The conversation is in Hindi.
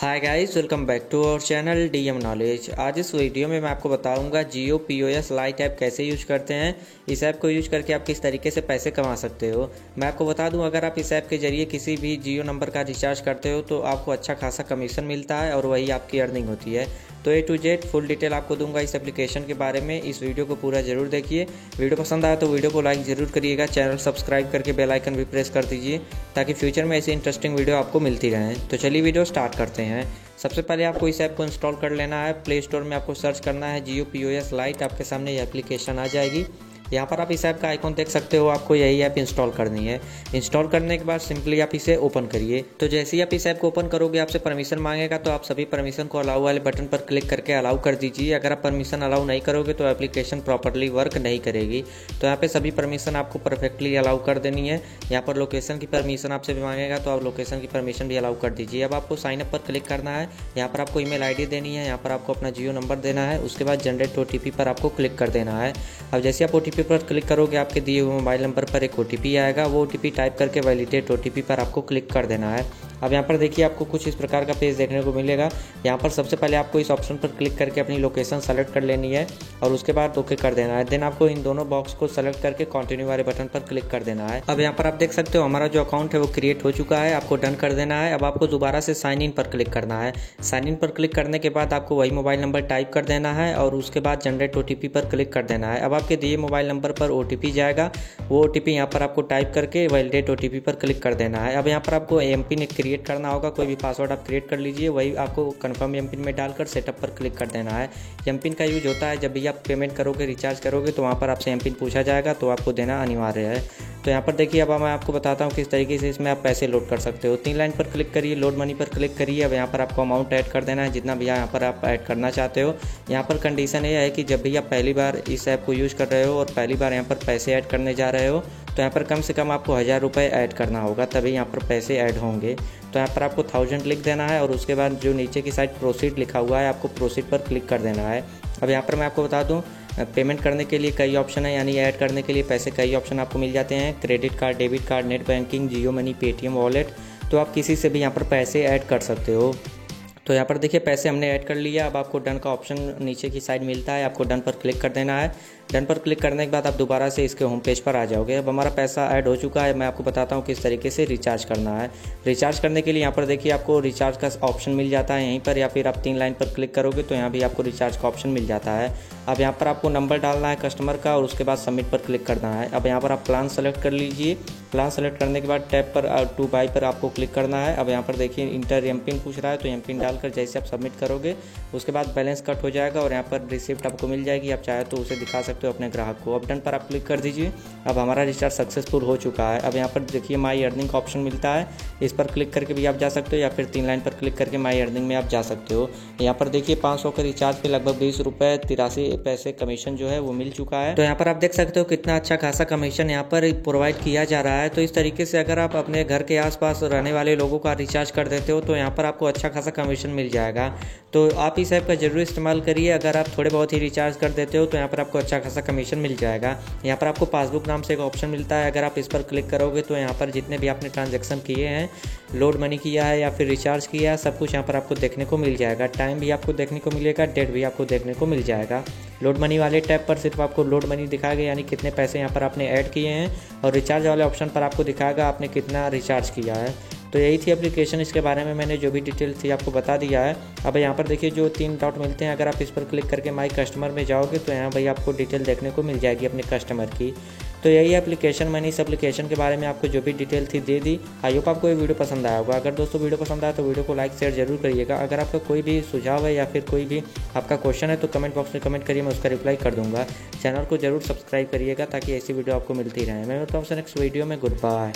Hi guys, welcome back to our channel DM knowledge. आज इस वीडियो में मैं आपको बताऊंगा जियो पीओएस लाइट ऐप कैसे यूज करते हैं। इस ऐप को यूज करके आप किस तरीके से पैसे कमा सकते हो। मैं आपको बता दूं, अगर आप इस ऐप के जरिए किसी भी जियो नंबर का रिचार्ज करते हो तो आपको अच्छा खासा कमीशन मिलता है और वही आपकी अर्निंग होती है। तो ए टू जेड फुल डिटेल आपको दूंगा इस एप्लीकेशन के बारे में। इस वीडियो को पूरा जरूर देखिए। वीडियो पसंद आया तो वीडियो को लाइक जरूर करिएगा। चैनल सब्सक्राइब करके बेल आइकन भी प्रेस कर दीजिए ताकि फ्यूचर में ऐसी इंटरेस्टिंग वीडियो आपको मिलती रहें। तो चलिए वीडियो स्टार्ट करते हैं। सबसे पहले आपको इस ऐप को इंस्टॉल कर लेना है। प्ले स्टोर में आपको सर्च करना है जियो पीओएस लाइट। आपके सामने ये एप्लीकेशन आ जाएगी। यहाँ पर आप इस ऐप का आइकॉन देख सकते हो। आपको यही ऐप इंस्टॉल करनी है। इंस्टॉल करने के बाद सिंपली आप इसे ओपन करिए। तो जैसे ही आप इस ऐप को ओपन करोगे आपसे परमिशन मांगेगा, तो आप सभी परमिशन को अलाउ वाले बटन पर क्लिक करके अलाउ कर दीजिए। अगर आप परमिशन अलाउ नहीं करोगे तो एप्लीकेशन प्रॉपरली वर्क नहीं करेगी। तो यहाँ पे सभी परमिशन आपको परफेक्टली अलाउ कर देनी है। यहाँ पर लोकेशन की परमिशन आपसे भी मांगेगा, तो आप लोकेशन की परमिशन भी अलाउ कर दीजिए। अब आपको साइन अप पर क्लिक करना है। यहाँ पर आपको ईमेल आईडी देनी है। यहाँ पर आपको अपना जियो नंबर देना है। उसके बाद जनरेट ओटीपी पर आपको क्लिक कर देना है। अब जैसे आप ओटीपी पर क्लिक करोगे आपके दिए हुए मोबाइल नंबर पर एक ओटीपी आएगा। वो ओटीपी टाइप करके वैलिडेट ओटीपी पर आपको क्लिक कर देना है। अब यहाँ पर देखिए आपको कुछ इस प्रकार का पेज देखने को मिलेगा। यहाँ पर सबसे पहले आपको इस ऑप्शन पर क्लिक करके अपनी लोकेशन सेलेक्ट कर लेनी है और उसके बाद ओके कर देना है। देन आपको इन दोनों बॉक्स को सेलेक्ट करके कंटिन्यू वाले बटन पर क्लिक कर देना है। अब यहाँ पर आप देख सकते हो हमारा जो अकाउंट है वो क्रिएट हो चुका है। आपको डन कर देना है। अब आपको दोबारा से साइन इन पर क्लिक करना है। साइन इन पर क्लिक करने के बाद आपको वही मोबाइल नंबर टाइप कर देना है और उसके बाद जनरेट ओटीपी पर क्लिक कर देना है। अब आपके दिए मोबाइल नंबर पर ओटीपी जाएगा। वो ओटीपी यहाँ पर आपको टाइप करके वैलिडेट ओटीपी पर क्लिक कर देना है। अब यहाँ पर आपको एमपिन क्रिएट करना होगा। कोई भी पासवर्ड आप क्रिएट कर लीजिए। वही आपको कंफर्म एमपिन में डालकर सेटअप पर क्लिक कर देना है। एमपिन का यूज होता है जब भी आप पेमेंट करोगे, रिचार्ज करोगे, तो वहाँ पर आपसे एमपिन पूछा जाएगा, तो आपको देना अनिवार्य है। तो यहाँ पर देखिए अब मैं आपको बताता हूँ किस तरीके से इसमें आप पैसे लोड कर सकते हो। 3 लाइन पर क्लिक करिए, लोड मनी पर क्लिक करिए। अब यहाँ पर आपको अमाउंट ऐड कर देना है, जितना भी यहाँ पर आप ऐड करना चाहते हो। यहाँ पर कंडीशन ये है कि जब भी आप पहली बार इस ऐप को यूज़ कर रहे हो और पहली बार यहाँ पर पैसे ऐड करने जा रहे हो, तो यहाँ पर कम से कम आपको 1000 रुपये ऐड करना होगा, तभी यहाँ पर पैसे ऐड होंगे। तो यहाँ पर आपको 1000 लिख देना है और उसके बाद जो नीचे की साइड प्रोसीड लिखा हुआ है, आपको प्रोसीड पर क्लिक कर देना है। अब यहाँ पर मैं आपको बता दूँ, पेमेंट करने के लिए कई ऑप्शन है, यानी ऐड करने के लिए पैसे कई ऑप्शन आपको मिल जाते हैं। Credit card, debit card, net banking, Jio money, Paytm wallet. तो आप किसी से भी यहाँ पर पैसे ऐड कर सकते हो। तो यहाँ पर देखिए पैसे हमने ऐड कर लिया। अब आपको डन का ऑप्शन नीचे की साइड मिलता है। आपको डन पर क्लिक कर देना है। डन पर क्लिक करने के बाद आप दोबारा से इसके होम पेज पर आ जाओगे। अब हमारा पैसा ऐड हो चुका है। मैं आपको बताता हूँ किस तरीके से रिचार्ज करना है। रिचार्ज करने के लिए यहाँ पर देखिए आपको रिचार्ज का ऑप्शन मिल जाता है यहीं पर, या फिर आप 3 लाइन पर क्लिक करोगे तो यहाँ भी आपको रिचार्ज का ऑप्शन मिल जाता है। अब यहाँ पर आपको नंबर डालना है कस्टमर का और उसके बाद सबमिट पर क्लिक करना है। अब यहाँ पर आप प्लान सेलेक्ट कर लीजिए। प्लान सेलेक्ट करने के बाद टैब पर टू बाई पर आपको क्लिक करना है। अब यहाँ पर देखिए इंटर एमपिन पूछ रहा है, तो एमपिन डालकर जैसे आप सबमिट करोगे उसके बाद बैलेंस कट हो जाएगा और यहाँ पर रिसिप्ट आपको मिल जाएगी। आप चाहे तो उसे दिखा सकते हो अपने ग्राहक को। अब डन पर आप क्लिक कर दीजिए। अब हमारा रिचार्ज सक्सेसफुल हो चुका है। अब यहाँ पर देखिए माई अर्निंग का ऑप्शन मिलता है। इस पर क्लिक करके भी आप जा सकते हो या फिर 3 लाइन पर क्लिक करके माई अर्निंग में आप जा सकते हो। यहाँ पर देखिए 500 के रिचार्ज पे लगभग 20 रुपये 83 पैसे कमीशन जो है वो मिल चुका है। तो यहाँ पर आप देख सकते हो कितना अच्छा खासा कमीशन यहाँ पर प्रोवाइड किया जा रहा है। तो इस तरीके से अगर आप अपने घर के आसपास रहने वाले लोगों का रिचार्ज कर देते हो तो यहाँ पर आपको अच्छा खासा कमीशन मिल जाएगा। तो आप इस ऐप का जरूर इस्तेमाल करिए। अगर आप थोड़े बहुत ही रिचार्ज कर देते हो तो यहाँ पर आपको अच्छा खासा कमीशन मिल जाएगा। यहाँ पर आपको पासबुक नाम से एक ऑप्शन मिलता है। अगर आप इस पर क्लिक करोगे तो यहाँ पर जितने भी आपने ट्रांजैक्शन किए हैं, लोड मनी किया है या फिर रिचार्ज किया है, सब कुछ यहाँ पर आपको देखने को मिल जाएगा। टाइम भी आपको देखने को मिलेगा, डेट भी आपको देखने को मिल जाएगा। लोड मनी वाले टैब पर सिर्फ आपको लोड मनी दिखाएगा, यानी कितने पैसे यहाँ पर आपने ऐड किए हैं, और रिचार्ज वाले ऑप्शन पर आपको दिखाएगा आपने कितना रिचार्ज किया है। तो यही थी एप्लीकेशन। इसके बारे में मैंने जो भी डिटेल थी आपको बता दिया है। अब यहाँ पर देखिए जो 3 डॉट मिलते हैं, अगर आप इस पर क्लिक करके माई कस्टमर में जाओगे तो यहाँ भाई आपको डिटेल देखने को मिल जाएगी अपने कस्टमर की। तो यही एप्लीकेशन, मैंने इस एप्लीकेशन के बारे में आपको जो भी डिटेल थी दे दी। आई होप आपको ये वीडियो पसंद आया होगा। अगर दोस्तों वीडियो पसंद आया तो वीडियो को लाइक शेयर जरूर करिएगा। अगर आपका कोई भी सुझाव है या फिर कोई भी आपका क्वेश्चन है तो कमेंट बॉक्स में कमेंट करिए, मैं उसका रिप्लाई कर दूंगा। चैनल को जरूर सब्सक्राइब करिएगा ताकि ऐसी वीडियो आपको मिलती रहे। मैं मिलता हूँ नेक्स्ट वीडियो में। Good bye.